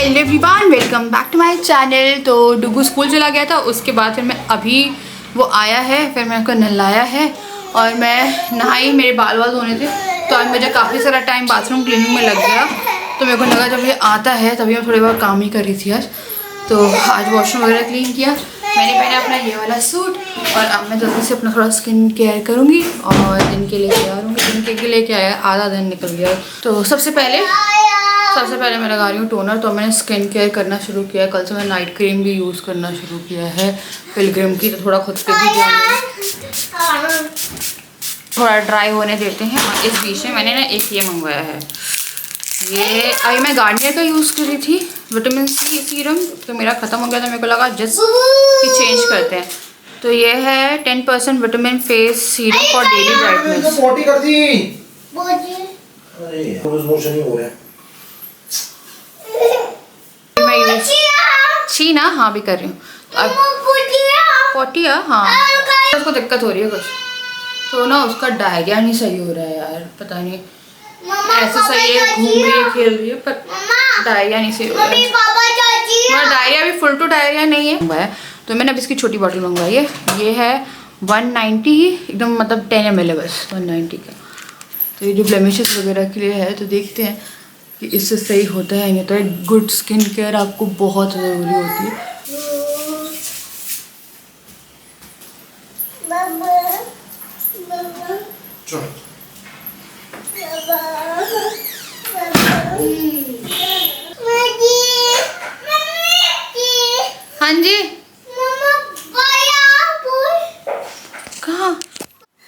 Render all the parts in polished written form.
Hello everyone, welcome back to my channel. तो Dugu school चला गया था, उसके बाद फिर मैं अभी वो आया है, फिर मैं उसको नहलाया है और मैं नहाई। मेरे बाल धोने थे तो आज मुझे काफ़ी सारा टाइम बाथरूम क्लीनिंग में लग गया। तो मेरे को लगा जब ये आता है तभी मैं थोड़ी बहुत काम ही कर रही थी आज। तो आज वॉशरूम वगैरह क्लीन किया, मैंने पहना अपना ये वाला सूट और अब मैं जल्दी से अपना थोड़ा स्किन केयर करूँगी और दिन के लिए तैयार हूँगी। दिन के लिए क्या है, आधा दिन निकल गया। तो सबसे पहले मैं लगा रही हूँ टोनर। तो मैंने स्किन केयर करना शुरू किया है, कल से मैं नाइट क्रीम भी यूज़ करना शुरू किया है पिलग्रिम की। तो थोड़ा खुद पे भी ध्यान, थोड़ा ड्राई होने देते हैं। और इस बीच में मैंने ना एक ये मंगवाया है, ये अभी मैं गार्नियर का यूज़ कर रही थी विटामिन सी सीरम, तो मेरा ख़त्म हो गया था। मेरे को लगा जस्ट कि चेंज करते हैं। तो ये है 10% vitamin face serum for daily brightness. मैं यूज छी ना, हाँ भी कर रही हूँ। पोटिया, हाँ उसको दिक्कत हो रही है कुछ, तो ना उसका डायरिया नहीं सही हो रहा है यार, पता नहीं ऐसे सही है, घूम रही है, खेल रही है, पर डायरिया नहीं सही हो रहा है। डायरिया भी फुल टू डायरिया नहीं है। तो मैंने अब इसकी छोटी बॉटल मंगवाई है, ये है 190 ही एकदम, मतलब 10 ml है बस 190 का। तो ये जो ब्लेमिशेस वगैरह के लिए है, तो देखते हैं कि इससे सही होता है नहीं। तो एक गुड स्किन केयर आपको बहुत ज़रूरी होती है। हाँ जी, कहाँ?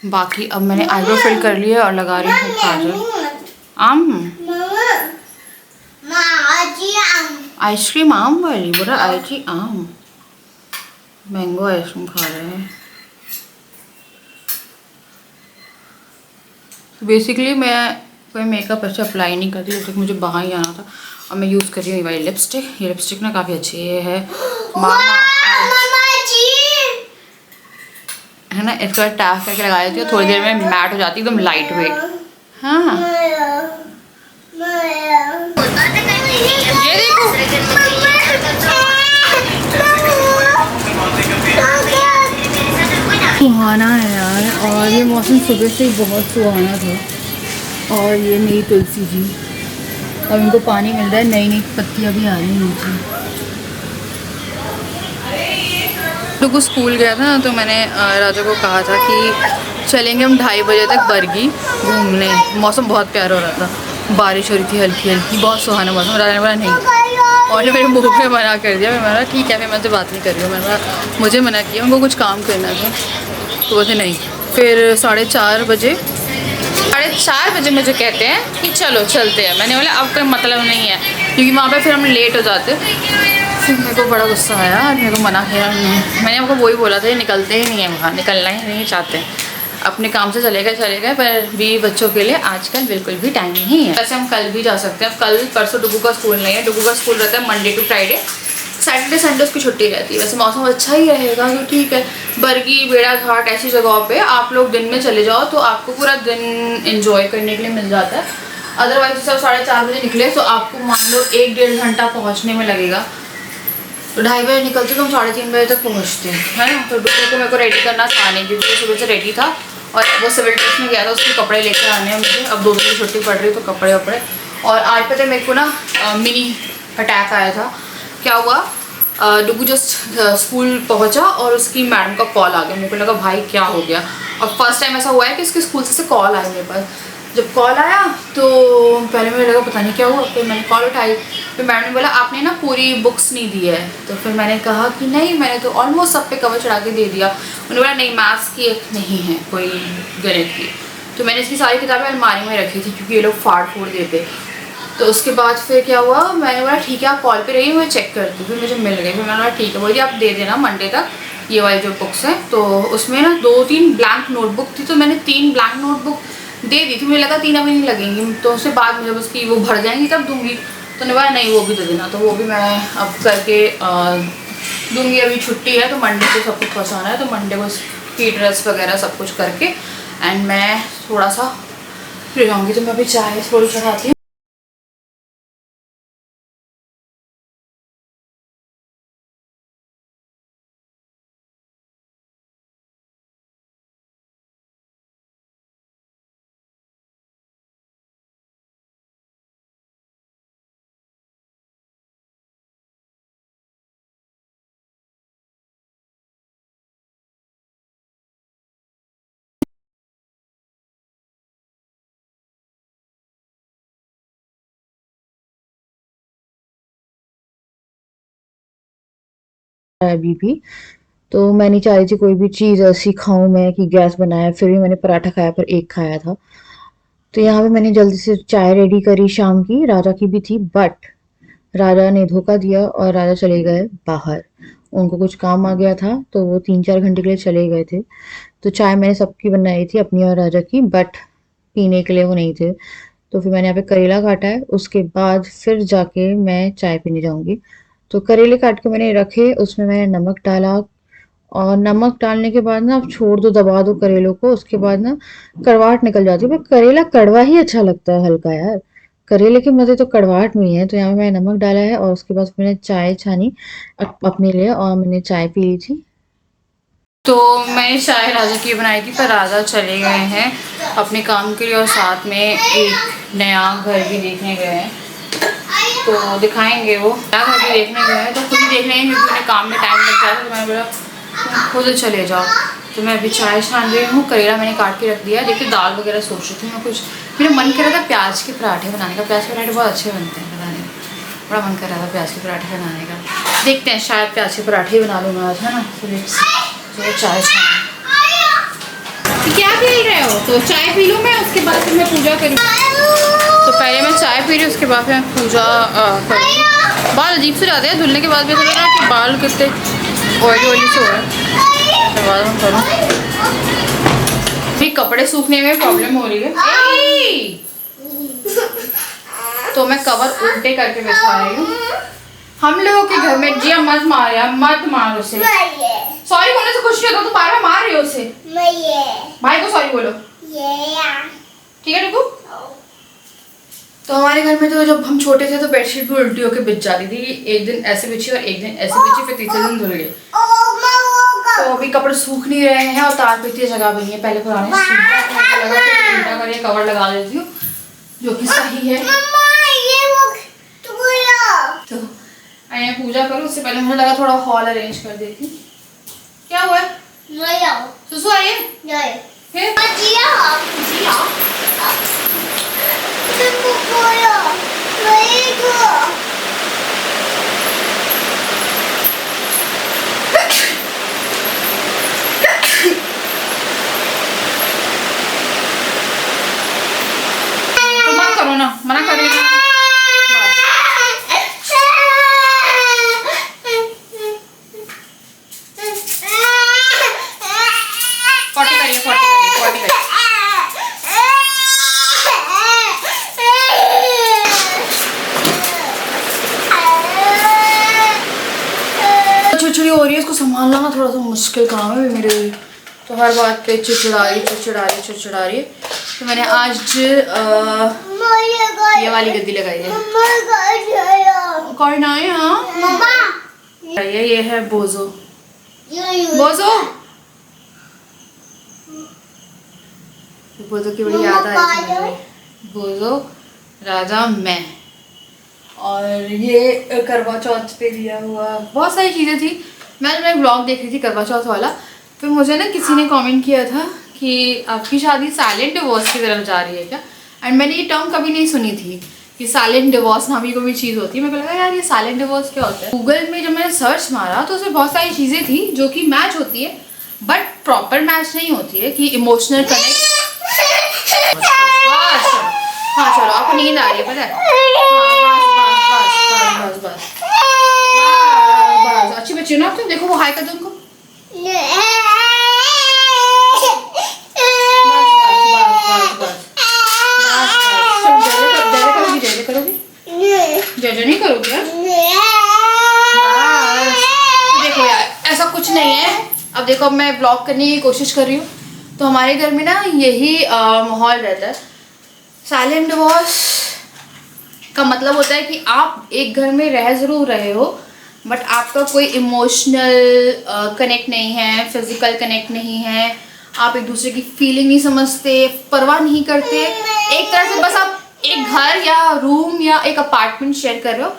बाकी अब मैंने आईब्रो फिल कर लिया और लगा रही हूँ काजल। आइसक्रीम आम वाली, बोला आईची आम, मैंगो आइसक्रीम खा रहे हैं। तो बेसिकली मैं कोई मेकअप ऐसे अप्लाई नहीं करती, जैसे कि मुझे बाहर ही आना था। और मैं यूज़ कर रही हूँ ये वाली लिपस्टिक। ये लिपस्टिक ना काफ़ी अच्छी है है ना। इसका टैप करके लगा देती हूँ, थोड़ी देर में मैट हो जाती है, एकदम लाइट वेट। हाँ ये देखो, सुहाना है यार, और ये मौसम सुबह से ही बहुत सुहाना था। और ये मेरी तुलसी जी, अब इनको पानी मिल रहा है, नई नई पत्तियाँ भी आ रही हैं नीचे। तो स्कूल गया था ना, तो मैंने राजा को कहा था कि चलेंगे हम 2:30 बजे तक बरगी घूमने। मौसम बहुत प्यारा हो रहा था, बारिश हो रही थी हल्की हल्की, बहुत सुहाना मौसम। राजा ने बोला नहीं, और मेरे मुँह पे मना कर दिया। मैं बोला ठीक है, मैं तो बात नहीं कर रही हूँ। मैंने मुझे मना किया, उनको कुछ काम करना था, तो बोलते नहीं। फिर 4:30 बजे मुझे कहते हैं कि चलो चलते हैं। मैंने बोला अब कोई मतलब नहीं है, क्योंकि वहाँ पे फिर हम लेट हो जाते। फिर मेरे को बड़ा गुस्सा आया और मेरे को मना किया। मैंने आपको वही बोला था, ये निकलते ही नहीं है, वहाँ निकलना ही नहीं चाहते, अपने काम से चले गए। पर भी बच्चों के लिए आजकल बिल्कुल भी टाइम नहीं है। वैसे हम कल भी जा सकते हैं, कल परसों डुगू का स्कूल नहीं है। डुगू का स्कूल रहता है Monday to Friday, Saturday Sunday उसकी छुट्टी रहती है। वैसे मौसम अच्छा ही रहेगा तो ठीक है। बरगी, बेड़ा घाट ऐसी जगहों पे आप लोग दिन में चले जाओ तो आपको पूरा दिन एंजॉय करने के लिए मिल जाता है। अदरवाइज सब 4:30 बजे निकले तो आपको मान लो 1-1.5 घंटा पहुँचने में लगेगा। तो 2:30 बजे निकलते तो हम 3:30 बजे तक पहुँचते हैं, है ना। तो डुगू को मेरे को रेडी करना था नहीं, क्योंकि वो सुबह से रेडी था और वो सिविल ड्रेस में गया था, उसके कपड़े लेकर आने हैं मुझे। अब 2 दिन की छुट्टी पड़ रही तो कपड़े वपड़े। और आज पता है मेरे को ना मिनी अटैक आया था। क्या हुआ, डुगू जस्ट स्कूल पहुंचा और उसकी मैडम का कॉल आ गया। मेरे को लगा भाई क्या हो गया। और फर्स्ट टाइम ऐसा हुआ है कि उसके स्कूल से कॉल आया मेरे पास। जब कॉल आया तो पहले मुझे लगा पता नहीं क्या हुआ, फिर मैंने कॉल उठाई। फिर मैडम ने बोला आपने ना पूरी बुक्स नहीं दी है। तो फिर मैंने कहा कि नहीं, मैंने तो ऑलमोस्ट सब पे कवर चढ़ा के दे दिया। उन्होंने बोला नहीं, मैथ्स की एक नहीं है, कोई गणित की। तो मैंने इसकी सारी किताबें अलमारी में रखी थी, क्योंकि ये लोग फाड़ फूड़ देते। तो उसके बाद फिर क्या हुआ, मैंने बोला ठीक है आप कॉल पे रहिए, मैं चेक करती हूँ। फिर मुझे मिल गई, फिर मैंने बोला ठीक है, बोलिए आप दे देना मंडे तक ये वाली जो बुक्स हैं। तो उसमें ना 2-3 ब्लैंक नोटबुक थी, तो मैंने 3 ब्लैंक नोटबुक दे दी थी। मुझे लगा 3 अभी नहीं लगेंगी, तो उसके बाद मुझे उसकी वो भर जाएंगी तब दूंगी। तो मैंने बोला नहीं, वो भी दे देना। तो वो भी मैं अब करके दूंगी। अभी छुट्टी है तो मंडे को सब कुछ पहुँचाना है, तो मंडे को की ड्रेस वगैरह सब कुछ करके एंड मैं थोड़ा सा फ्री रहूँगी। तो मैं अभी चाय थोड़ी चढ़ाती हूँ। अभी भी। तो मैं नहीं चाह रही थी कोई भी चीज़ ऐसी खाऊं मैं कि गैस बनाया, फिर भी मैंने पराठा खाया पर एक खाया था। तो यहाँ पे मैंने जल्दी से चाय रेडी करी शाम की, राजा की भी थी, बट राजा ने धोखा दिया और राजा चले गए बाहर। उनको कुछ काम आ गया था तो वो 3-4 घंटे के लिए चले गए थे। तो चाय मैंने सबकी बनाई थी, अपनी और राजा की, बट पीने के लिए वो नहीं थे। तो फिर मैंने यहाँ पे करेला काटा है, उसके बाद फिर जाके मैं चाय पीने जाऊंगी। तो करेले काट के मैंने रखे, उसमें मैंने नमक डाला, और नमक डालने के बाद ना आप छोड़ दो, दबा दो करेलों को, उसके बाद ना कड़वाहट निकल जाती है। पर करेला कड़वा ही अच्छा लगता है हल्का यार, करेले के मज़े तो कड़वाहट में ही है। तो यहाँ पे मैंने नमक डाला है और उसके बाद मैंने चाय छानी अपने लिए, और मैंने चाय पी ली थी। तो मैंने चाय राजा की बनाई थी, पर राजा चले गए हैं अपने काम के लिए और साथ में एक नया घर भी देखने गए हैं। तो दिखाएंगे वो नया घर भी देखने गए हैं, तो खुद ही देख लेंगे क्योंकि उन्हें काम में टाइम लग जाता है। तो मैंने बोला तुम खुद चले जाओ। तो मैं अभी चाय छान रही हूँ, करेला मैंने काट के रख दिया। देखिए दाल वगैरह सोच रही थी मैं कुछ, मेरा मन कर रहा था प्याज के पराठे बनाने का। प्याज के पराठे बहुत अच्छे बनते हैं, पता नहीं बड़ा मन कर रहा था प्याज के पराठे बनाने का। देखते हैं शायद प्याज के पराठे ही बना लूँगा आज, है ना। तो चाय छान क्या खेल रहे हो? तो चाय पी लूँ मैं, उसके बाद फिर मैं पूजा करूँ। तो पहले मैं चाय पी रही हूँ, उसके बाद फिर मैं पूजा करूँ। बाल अजीब से जाते हैं धुलने के बाद भी, लग रहा है कि बाल कितने ऑयली से हो रहे हैं। करूँ फिर कपड़े सूखने में प्रॉब्लम हो रही है, तो मैं कवर उल्टे करके बिछा रही हूँ। हम लोगों के घर में जिया मत मार, मत मार उसे। सॉरी बोलने से खुश नहीं होता, तो बार मार रही हो उसे। भाई को सॉरी बोलो, ठीक है टुकू। तो हमारे घर में तो जब हम छोटे थे तो बेडशीट भी उल्टी होकर बिछ जाती थी। एक दिन ऐसे बिछी और एक दिन ऐसे बिछी, फिर तीसरे दिन धुल गई। तो अभी कपड़े सूख नहीं रहे हैं और तार पे इतनी जगह बनी है। पहले पुराने लगा के उल्टा करके कवर लगा देती हूँ, जो कि सही है। तो मैं पूजा करूँ उससे पहले मुझे लगा थोड़ा हॉल अरेंज कर देती। क्या हुआ है? सुसु आई है? फिर तो मत करो ना, मना कर रही हूँ। चिड़चिड़ी हो रही है, इसको संभालना ना थोड़ा सा मुश्किल काम है मेरे लिए। तो हर बात पे चिड़चिड़ा रही है। तो मैंने आज ये वाली गद्दी लगाई है। कौन आए? हाँ ये है बोजो। बोजो की बड़ी याद आई थी मुझे। बोजो, राजा, मैं, और ये करवा चौथ पे दिया हुआ बहुत सारी चीज़ें थी। मैं ब्लॉग देख रही थी करवा चौथ वाला, फिर मुझे ना किसी ने कमेंट किया था कि आपकी शादी साइलेंट डिवोर्स की तरफ जा रही है क्या। एंड मैंने ये टर्म कभी नहीं सुनी थी कि साइलेंट डिवोर्स नाम की कोई चीज़ होती है। मेरे को लगा यार ये साइलेंट डिवोर्स क्या होता है। गूगल में जब मैंने सर्च मारा तो उसमें बहुत सारी चीज़ें थी जो कि मैच होती है, बट प्रॉपर मैच नहीं होती है कि इमोशनल कनेक्ट। हाँ चलो, आपको नींद आ रही है पता है। बस अच्छी बच्ची ना तुम। देखो वो हाई कर दो उनको। जय नहीं करोगी यार। देखो यार ऐसा कुछ नहीं है। अब देखो अब मैं ब्लॉग करने की कोशिश कर रही हूँ, तो हमारे घर में ना यही माहौल रहता है। साइलेंट डिवोर्स का मतलब होता है कि आप एक घर में रह ज़रूर रहे हो, बट आपका कोई इमोशनल कनेक्ट नहीं है, फिजिकल कनेक्ट नहीं है, आप एक दूसरे की फीलिंग नहीं समझते, परवाह नहीं करते। एक तरह से बस आप एक घर या रूम या एक अपार्टमेंट शेयर कर रहे हो,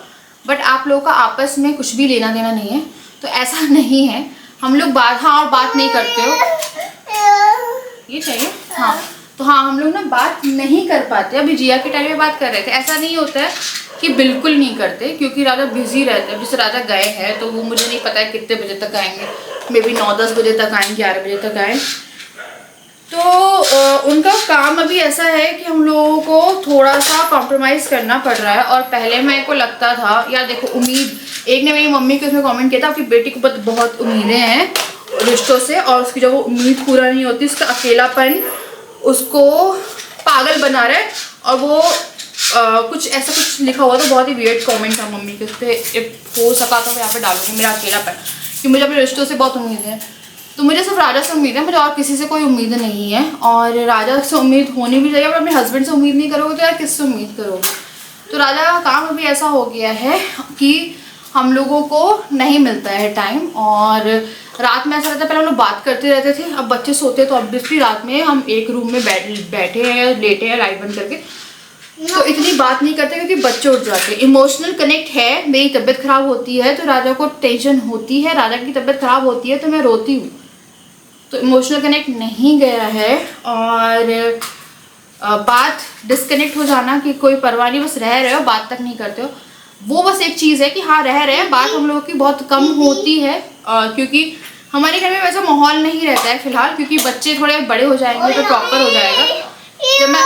बट आप लोगों का आपस में कुछ भी लेना देना नहीं है। तो ऐसा नहीं है। हम लोग बात नहीं करते हो। ये चाहिए हाँ। तो हाँ, हम लोग ना बात नहीं कर पाते। अभी जिया के टाइम में बात कर रहे थे, ऐसा नहीं होता है कि बिल्कुल नहीं करते, क्योंकि राजा बिजी रहते हैं। जैसे राजा गए हैं तो वो मुझे नहीं पता है कितने बजे तक आएंगे, मे बी 9-10 बजे तक आएँ, 11 बजे तक आएँ। तो उनका काम अभी ऐसा है कि हम लोगों को थोड़ा सा कॉम्प्रोमाइज़ करना पड़ रहा है। और पहले मेरे को लगता था यार देखो, उम्मीद, एक ने मेरी मम्मी के उसमें कमेंट किया था आपकी बेटी को बहुत उम्मीदें हैं रिश्तों से, और उसकी जब वो उम्मीद पूरा नहीं होती, उसका अकेलापन उसको पागल बना रहा है। और वो कुछ ऐसा कुछ लिखा हुआ था, बहुत ही वियर्ड कमेंट था मम्मी के उस पर। हो सका तो मैं यहाँ पे डालूंगी मेरा अकेलापन, कि मुझे अपने रिश्तों से बहुत उम्मीद है। तो मुझे सिर्फ राजा से उम्मीद है, मुझे और किसी से कोई उम्मीद नहीं है। और राजा से उम्मीद होनी भी चाहिए, और अपने हस्बैंड से उम्मीद नहीं करोगे तो यार किससे उम्मीद करोगे। तो राजा का काम अभी ऐसा हो गया है कि हम लोगों को नहीं मिलता है टाइम। और रात में ऐसा रहता है, पहले हम लोग बात करते रहते थे, अब बच्चे सोते हैं तो ऑब्वियसली रात में हम एक रूम में बैठे हैं, लेटे हैं लाइट बंद करके, तो इतनी बात नहीं करते क्योंकि बच्चे उठ जाते हैं। इमोशनल कनेक्ट है, मेरी तबीयत खराब होती है तो राजा को टेंशन होती है, राजा की तबीयत खराब होती है तो मैं रोती हूँ। तो इमोशनल कनेक्ट नहीं गया है। और बात डिस्कनेक्ट हो जाना कि कोई परवाह नहीं, बस रह रहे हो, बात तक नहीं करते हो, वो बस एक चीज़ है कि हाँ रह रहे हैं, बात हम लोगों की बहुत कम होती है। क्योंकि हमारे घर में वैसा माहौल नहीं रहता है फिलहाल, क्योंकि बच्चे थोड़े बड़े हो जाएंगे तो प्रॉपर हो जाएगा। जब मैं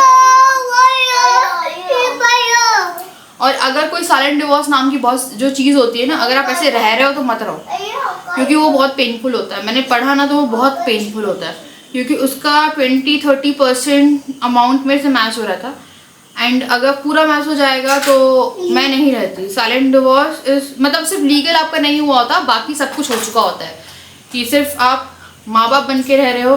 और अगर कोई साइलेंट डिवोर्स नाम की बहुत जो चीज़ होती है ना, अगर आप ऐसे रह रहे हो तो मत रहो, क्योंकि वो बहुत पेनफुल होता है। मैंने पढ़ा ना तो वो बहुत पेनफुल होता है, क्योंकि उसका 20-30% अमाउंट मेरे से मैच हो रहा था। एंड अगर पूरा मैच हो जाएगा तो मैं नहीं रहती। साइलेंट डिवोर्स इस मतलब सिर्फ लीगल आपका नहीं हुआ होता, बाकी सब कुछ हो चुका होता है कि सिर्फ आप माँ बाप बन के रह रहे हो,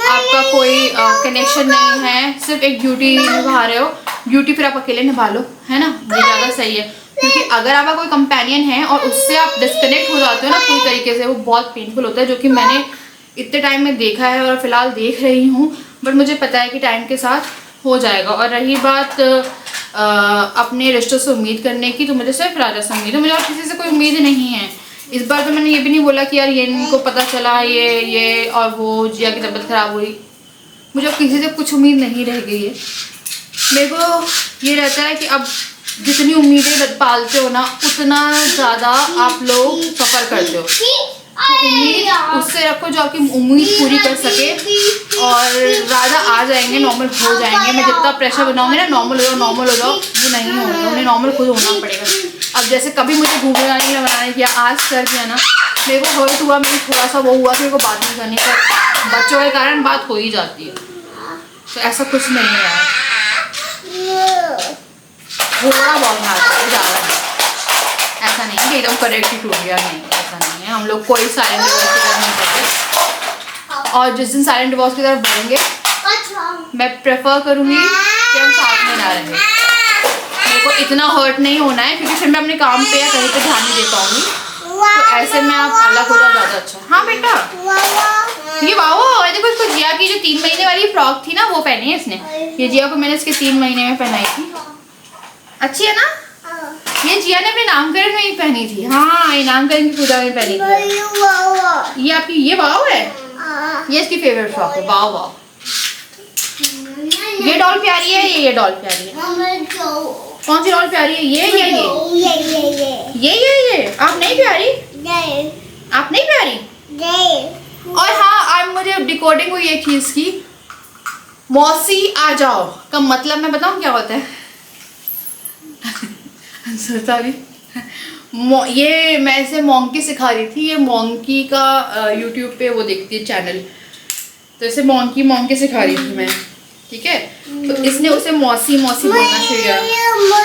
आपका कोई कनेक्शन नहीं है, सिर्फ एक ड्यूटी निभा रहे हो। ड्यूटी फिर आप अकेले निभा लो, है ना, ये ज़्यादा सही है। क्योंकि अगर आपका कोई कंपेनियन है और उससे आप डिस्कनेक्ट हो जाते हो ना पूरी तरीके से, वो बहुत पेनफुल होता है, जो कि मैंने इतने टाइम में देखा है और फिलहाल देख रही हूँ। बट मुझे पता है कि टाइम के साथ हो जाएगा। और रही बात अपने रिश्तों से उम्मीद करने की, तो मुझे सिर्फ राजा से उम्मीद है, मुझे और किसी से कोई उम्मीद नहीं है। इस बार तो मैंने ये भी नहीं बोला कि यार ये इनको पता चला ये और वो जिया की तबीयत खराब हुई, मुझे अब किसी से कुछ उम्मीद नहीं रह गई है। मेरे को ये रहता है कि अब जितनी उम्मीदें पालते हो ना, उतना ज़्यादा आप लोग सफ़र करते हो। तो उम्मीद उससे रखो जो आपकी उम्मीद पूरी कर सके। और राजा आ जाएंगे, नॉर्मल हो जाएंगे। मैं जितना प्रेशर बनाऊंगी ना नॉर्मल हो जाओ, वो नहीं होंगे, उन्हें नॉर्मल खुद होना पड़ेगा। अब जैसे कभी मुझे घूमने जाने के लिए बनाने किया, आज कर दिया ना, मेरे को हर्ट हुआ, मेरे थोड़ा सा वो हुआ कि मेरे को बात नहीं करनी, पर बच्चों के कारण बात हो ही जाती है। तो ऐसा कुछ नहीं है यार, थोड़ा बहुत ज़्यादा ऐसा नहीं है कि एकदम करेक्ट ही टूट गया, नहीं ऐसा नहीं है। हम लोग कोई साइलेंट डिवोर्स की तरफ नहीं करते, और जिस दिन साइलेंट डिवोर्स की तरफ बढ़ेंगे मैं प्रेफर करूँगी कि हम साथ में ना रहें। मेरे को इतना हर्ट नहीं होना है, क्योंकि फिर मैं अपने काम पे या कहीं पे ध्यान नहीं दे पाऊँगी। तो ऐसे में आप अलग हो जाओ ज़्यादा अच्छा। हाँ बेटा, ये वाओ, देखो इसको जिया की जो 3 महीने वाली फ्रॉक थी ना, वो पहनी है इसने। ये जिया को मैंने इसके 3 महीने में पहनाई थी, अच्छी है ना। ये जिया ने अपने नामकरण में ही पहनी थी। हाँ, ये नामकरण की पूजा में पहनी थी। ये आपकी ये वाओ है, ये इसकी फेवरेट फ्रॉक है। वाओ वाओ, ये डॉल प्यारी है, ये डॉल प्यारी है। कौन सी डॉल प्यारी है, ये या ये? आप नहीं प्यारी? आप नहीं प्यारी? और हाँ, आज मुझे डिकोडिंग हुई एक चीज की, मौसी आ जाओ का मतलब मैं बताऊं क्या होता है? सॉरी, ये मैं इसे मोंकी सिखा रही थी। ये मोंकी का यूट्यूब पे वो देखती है चैनल, तो इसे मोंकी सिखा रही थी मैं, ठीक है। तो इसने उसे मौसी बोलना शुरू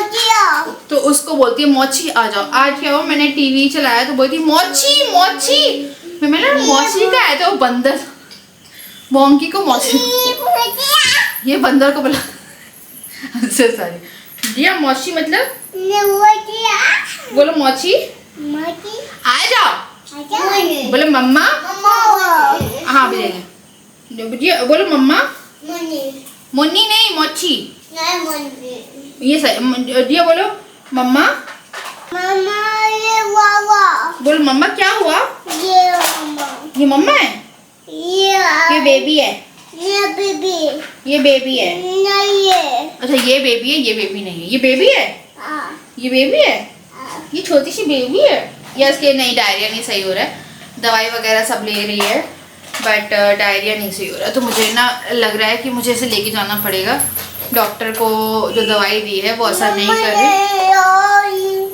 किया, तो उसको बोलती है मोची आ जाओ। आज क्या हुआ, मैंने टीवी चलाया तो बोलती मोची। मैंने मौसी का है, तो बंदर मोंकी को मौसी, ये बंदर को बोला। सॉरी जिया, मौसी मतलब बोलो मोची आ जाओ, बोलो मम्मा। हाँ बोलेंगे, बोलो मम्मा। मुन्नी नहीं, मोची। ये सही, दिया बोलो मम्मा। बोलो मम्मा, क्या हुआ? ये मम्मा है, ये बेबी है। ये बेबी ये बेबी है। नहीं है। अच्छा ये बेबी है, ये बेबी नहीं है। ये बेबी है, ये बेबी है, ये छोटी सी बेबी है। या इसके नहीं, डायरिया नहीं सही हो रहा है, दवाई वगैरह सब ले रही है बट डायरिया नहीं सही हो रहा है। तो मुझे ना लग रहा है कि मुझे इसे लेके जाना पड़ेगा डॉक्टर को। जो दवाई दी है वो असर नहीं कर रही,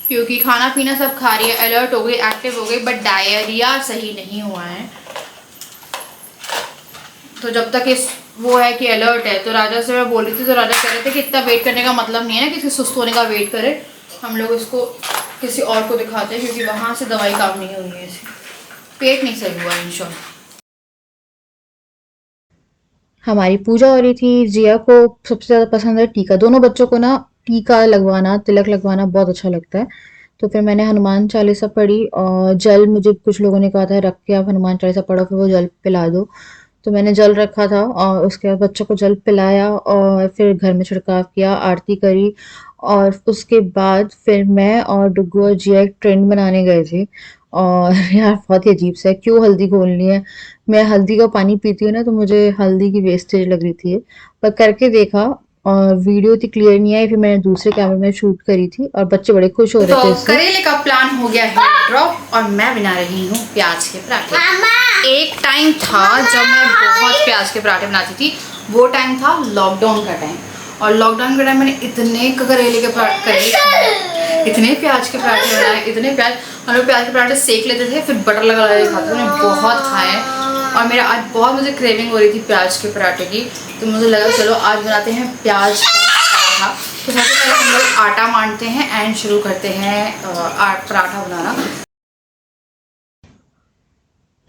क्योंकि खाना पीना सब खा रही है, अलर्ट हो गई, एक्टिव हो गई, बट डायरिया सही नहीं हुआ है। तो जब तक इस वो है कि अलर्ट है, तो राजा से मैं बोल रही थी, तो राजा कह रहे थे कि इतना वेट करने का मतलब नहीं है ना, किसी सुस्त होने का वेट करे, हम लोग इसको किसी और को दिखाते हैं, क्योंकि वहाँ से दवाई काम नहीं हुई है, इसे पेट नहीं सही हुआ इन शॉर्ट। हमारी पूजा हो रही थी। जिया को सबसे ज़्यादा पसंद है टीका। दोनों बच्चों को ना टीका लगवाना, तिलक लगवाना बहुत अच्छा लगता है। तो फिर मैंने हनुमान चालीसा पढ़ी और जल, मुझे कुछ लोगों ने कहा था रख के आप हनुमान चालीसा पढ़ो, फिर वो जल पिला दो। तो मैंने जल रखा था और उसके बाद बच्चों को जल पिलाया और फिर घर में छिड़काव किया, आरती करी और उसके बाद फिर मैं और डुग्गू और जिया एक ट्रेंड बनाने गए थे। और यार बहुत ही अजीब सा है, क्यों हल्दी घोलनी है। मैं हल्दी का पानी पीती हूँ ना, तो मुझे हल्दी की वेस्टेज लग रही थी, पर करके देखा और वीडियो इतनी क्लियर नहीं आई। फिर मैंने दूसरे कैमरे में शूट करी थी और बच्चे बड़े खुश हो रहे थे तो इससे। करेले का प्लान हो गया है ड्रॉप और मैं बना रही हूँ प्याज के पराठे। एक टाइम था जब मैं बहुत प्याज के पराठे बनाती थी, वो टाइम था लॉकडाउन का टाइम, और लॉकडाउन के टाइम मैंने इतने करेले के पराठे, इतने प्याज के पराठे बनाए, इतने प्याज, हम लोग प्याज के पराठे सेक लेते थे, फिर बटर लगा के खाते थे, मैंने बहुत खाए। और मेरा आज बहुत मुझे क्रेविंग हो रही थी प्याज के पराठे की, तो मुझे लगा चलो आज बनाते हैं प्याज का पराठा। तो सबसे पहले हम लोग आटा मांडते हैं एंड शुरू करते हैं पराठा बनाना।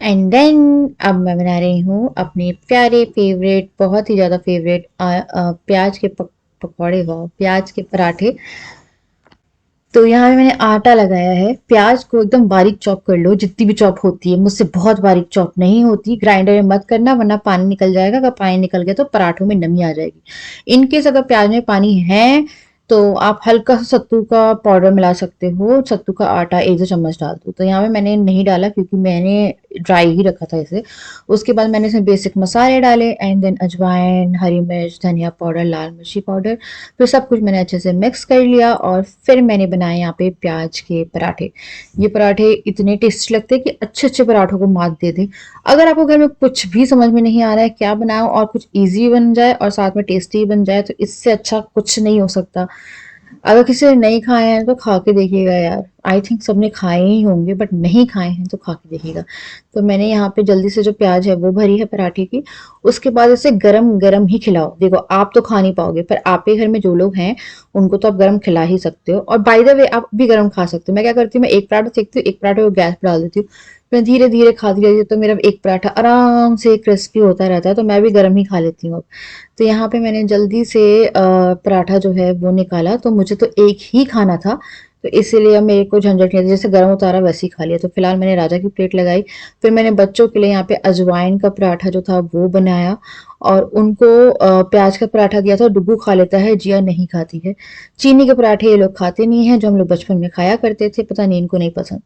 एंड देन अब मैं बना रही हूँ अपने प्यारे फेवरेट, बहुत ही ज़्यादा फेवरेट प्याज के पकौड़े, वाह, प्याज के पराठे। तो यहाँ पे मैंने आटा लगाया है। प्याज को एकदम बारीक चॉप कर लो, जितनी भी चॉप होती है, मुझसे बहुत बारीक चॉप नहीं होती। ग्राइंडर में मत करना वरना पानी निकल जाएगा, अगर पानी निकल गया तो पराठों में नमी आ जाएगी। इनकेस अगर प्याज में पानी है तो आप हल्का सा सत्तू का पाउडर मिला सकते हो, सत्तू का आटा 1-2 चम्मच डाल दो। तो यहाँ पे मैंने नहीं डाला क्योंकि मैंने ड्राई ही रखा था इसे। उसके बाद मैंने इसमें बेसिक मसाले डाले एंड देन अजवाइन, हरी मिर्च, धनिया पाउडर, लाल मिर्ची पाउडर, फिर सब कुछ मैंने अच्छे से मिक्स कर लिया और फिर मैंने बनाए यहाँ पे प्याज के पराठे। ये पराठे इतने टेस्टी लगते हैं कि अच्छे अच्छे पराठों को मात दे दें। अगर आपको घर में कुछ भी समझ में नहीं आ रहा है क्या बनाओ और कुछ ईजी बन जाए और साथ में टेस्टी बन जाए, तो इससे अच्छा कुछ नहीं हो सकता। अगर किसी ने नहीं खाए हैं तो खा के देखिएगा यार। आई थिंक सबने खाए ही होंगे, बट नहीं खाए हैं तो खा के देखिएगा। तो मैंने यहाँ पे जल्दी से जो प्याज है वो भरी है पराठे की। उसके बाद इसे गरम गरम ही खिलाओ। देखो आप तो खा नहीं पाओगे, पर आपके घर में जो लोग हैं उनको तो आप गरम खिला ही सकते हो। और बाय द वे आप भी गरम खा सकते हो। मैं क्या करती हूँ, मैं एक पराठा सेकती हूँ, एक पराठे को गैस पर डाल देती हूँ, मैं धीरे धीरे खाती रहती हूँ, तो मेरा एक पराठा आराम से क्रिस्पी होता रहता है। तो मैं भी गरम ही खा लेती हूँ अब। तो यहाँ पे मैंने जल्दी से पराठा जो है वो निकाला। तो मुझे तो एक ही खाना था, तो इसीलिए अब मेरे को झंझट नहीं था, जैसे गर्म उतारा वैसे ही खा लिया। तो फिलहाल मैंने राजा की प्लेट लगाई। फिर मैंने बच्चों के लिए यहाँ पे अजवाइन का पराठा जो था वो बनाया और उनको प्याज का पराठा दिया था। डुग्गू खा लेता है, जिया नहीं खाती है। चीनी के पराठे ये लोग खाते नहीं हैं, जो हम लोग बचपन में खाया करते थे, पता नहीं इनको नहीं पसंद।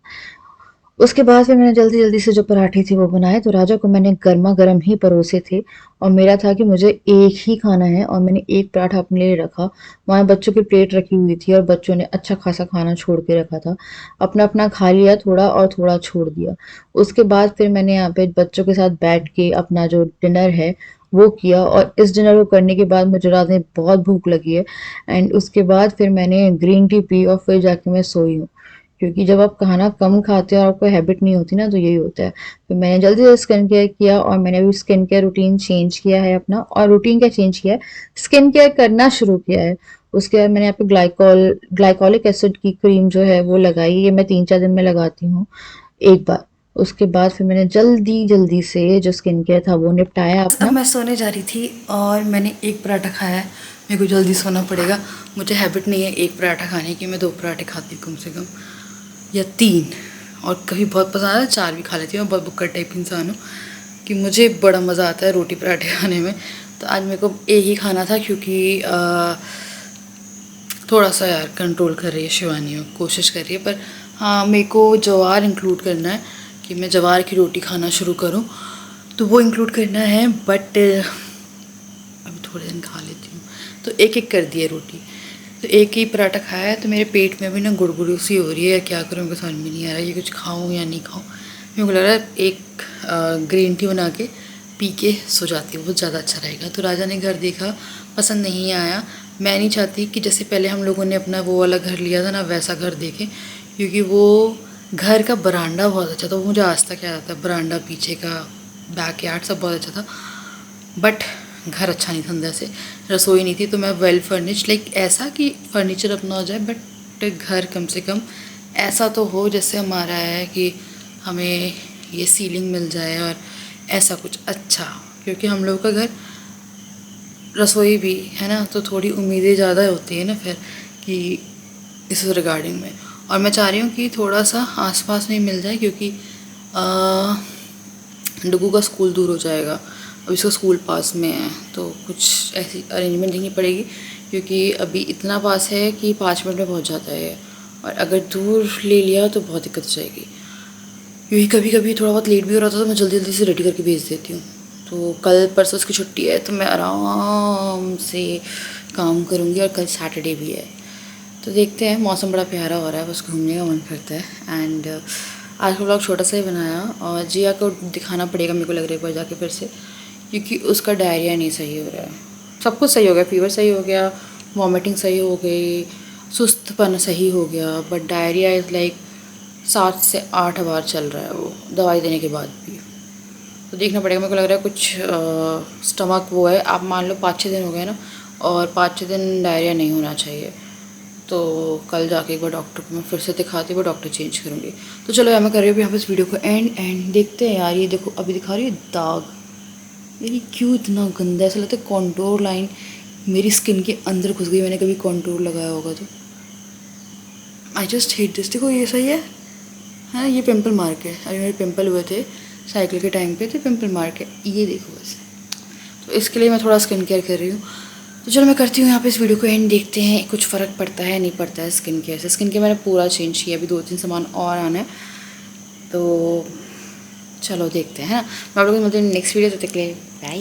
उसके बाद फिर मैंने जल्दी जल्दी से जो पराठे थे वो बनाए। तो राजा को मैंने गर्मा गर्म ही परोसे थे और मेरा था कि मुझे एक ही खाना है और मैंने एक पराठा अपने लिए रखा। वहाँ बच्चों की प्लेट रखी हुई थी और बच्चों ने अच्छा खासा खाना छोड़ के रखा था। अपना अपना खा लिया थोड़ा और थोड़ा छोड़ दिया। उसके बाद फिर मैंने यहाँ पे बच्चों के साथ बैठ के अपना जो डिनर है वो किया। और इस डिनर को करने के बाद मुझे रात में बहुत भूख लगी है एंड उसके बाद फिर मैंने ग्रीन टी पी और फिर जाके मैं सोई हूँ। क्योंकि जब आप खाना कम खाते हो और आपको हैबिट नहीं होती ना, तो यही होता है। तो मैंने जल्दी से स्किन केयर किया और मैंने भी स्किन केयर रूटीन चेंज किया है अपना। और रूटीन क्या चेंज किया है, स्किन केयर करना शुरू किया है। उसके बाद मैंने यहाँ पे ग्लाइकोलिक एसिड की क्रीम जो है वो लगाई। ये मैं 3-4 दिन में लगाती हूँ एक बार। उसके बाद फिर मैंने जल्दी जल्दी से जो स्किन केयर था वो निपटाया अपना। अब मैं सोने जा रही थी और मैंने एक पराठा खाया है। मेरे को जल्दी सोना पड़ेगा, मुझे हैबिट नहीं है एक पराठा खाने की, मैं 2 पराठे खाती हूँ कम से कम या 3, और कभी बहुत पसंद आता है 4 भी खा लेती हूँ। बहुत बुक्कड़ टाइप की इंसान हूँ कि मुझे बड़ा मज़ा आता है रोटी पराठे खाने में। तो आज मेरे को एक ही खाना था क्योंकि थोड़ा सा यार कंट्रोल कर रही है शिवानी, कोशिश कर रही है। पर हाँ, मेरे को ज्वार इंक्लूड करना है कि मैं ज्वार की रोटी खाना शुरू करूँ। तो वो इंक्लूड करना है, बट अभी थोड़े दिन खा लेती हूँ। तो एक एक कर दिया रोटी, तो एक ही पराठा खाया है। तो मेरे पेट में भी ना गुड़गुड़ी सी हो रही है, क्या करूँ मेरे को समझ में नहीं आ रहा है, ये कुछ खाऊँ या नहीं खाऊँ। मेरे को लग रहा है एक ग्रीन टी बना के पी के सो जाती हूँ, बहुत ज़्यादा अच्छा रहेगा। तो राजा ने घर देखा, पसंद नहीं आया। मैं नहीं चाहती कि जैसे पहले हम लोगों ने अपना वो वाला घर लिया था ना, वैसा घर देखें, क्योंकि वो घर का बरांडा बहुत अच्छा था। वो मुझे आज तक याद आता है, बरांडा, पीछे का बैकयार्ड सब बहुत अच्छा था, बट घर अच्छा नहीं था अंदर से। रसोई नहीं थी, तो मैं वेल फर्निश्ड, लाइक ऐसा कि फर्नीचर अपना हो जाए, बट घर कम से कम ऐसा तो हो जैसे हमारा है, कि हमें ये सीलिंग मिल जाए और ऐसा कुछ अच्छा, क्योंकि हम लोग का घर रसोई भी है ना, तो थोड़ी उम्मीदें ज़्यादा होती है ना फिर कि इस रिगार्डिंग में। और मैं चाह रही हूँ कि थोड़ा सा आसपास में मिल जाए, क्योंकि डुगू का स्कूल दूर हो जाएगा। अब इसका स्कूल पास में है, तो कुछ ऐसी अरेंजमेंट देखनी पड़ेगी, क्योंकि अभी इतना पास है कि 5 मिनट में पहुँच जाता है, और अगर दूर ले लिया तो बहुत दिक्कत हो जाएगी। क्योंकि कभी कभी थोड़ा बहुत लेट भी हो रहा था, तो मैं जल्दी जल्दी से रेडी करके भेज देती हूँ। तो कल परसों उसकी छुट्टी है, तो मैं आराम से काम करूँगी, और कल सैटरडे भी है। तो देखते हैं, मौसम बड़ा प्यारा हो रहा है, बस घूमने का मन करता है। एंड आज का व्लॉग छोटा सा ही बनाया, और जिया को दिखाना पड़ेगा मेरे को लग रहा है एक बार जाके फिर से, क्योंकि उसका डायरिया नहीं सही हो रहा है। सब कुछ सही हो गया, फीवर सही हो गया, वॉमिटिंग सही हो गई, सुस्तपन सही हो गया, बट डायरिया इज़ लाइक 7 से 8 बार चल रहा है वो, दवाई देने के बाद भी। तो देखना पड़ेगा, मेरे को लग रहा है कुछ स्टमक वो है। आप मान लो 5-6 दिन हो गए ना, और 5-6 दिन डायरिया नहीं होना चाहिए। तो कल जाके एक बार डॉक्टर को मैं फिर से दिखाती हूँ, डॉक्टर चेंज करूँगी। तो चलो यार, मैं कर रही हूँ यहाँ पर इस वीडियो को एंड देखते हैं यार। ये देखो, अभी दिखा रही है दाग, मेरी क्यों इतना गंदा है, ऐसा लगता है कॉन्टोर लाइन मेरी स्किन के अंदर घुस गई। मैंने कभी कॉन्टोर लगाया होगा तो। I just hate this. देखो ये सही है, हाँ ये पिंपल मार्क है। अरे मेरे पिंपल हुए थे साइकिल के टाइम पे, तो पिंपल मार्क है, ये देखो वैसे। तो इसके लिए मैं थोड़ा स्किन केयर कर रही हूँ। तो चलो मैं करती हूँ यहाँ पे इस वीडियो को एंड, देखते हैं कुछ फ़र्क पड़ता है नहीं पड़ता है स्किन केयर से। स्किन केयर मैंने पूरा चेंज किया, अभी 2-3 सामान और आना है, तो चलो देखते हैं, है ना। मैं आप लोगों को मिलती हूँ नेक्स्ट वीडियो, तब तक के लिए बाय।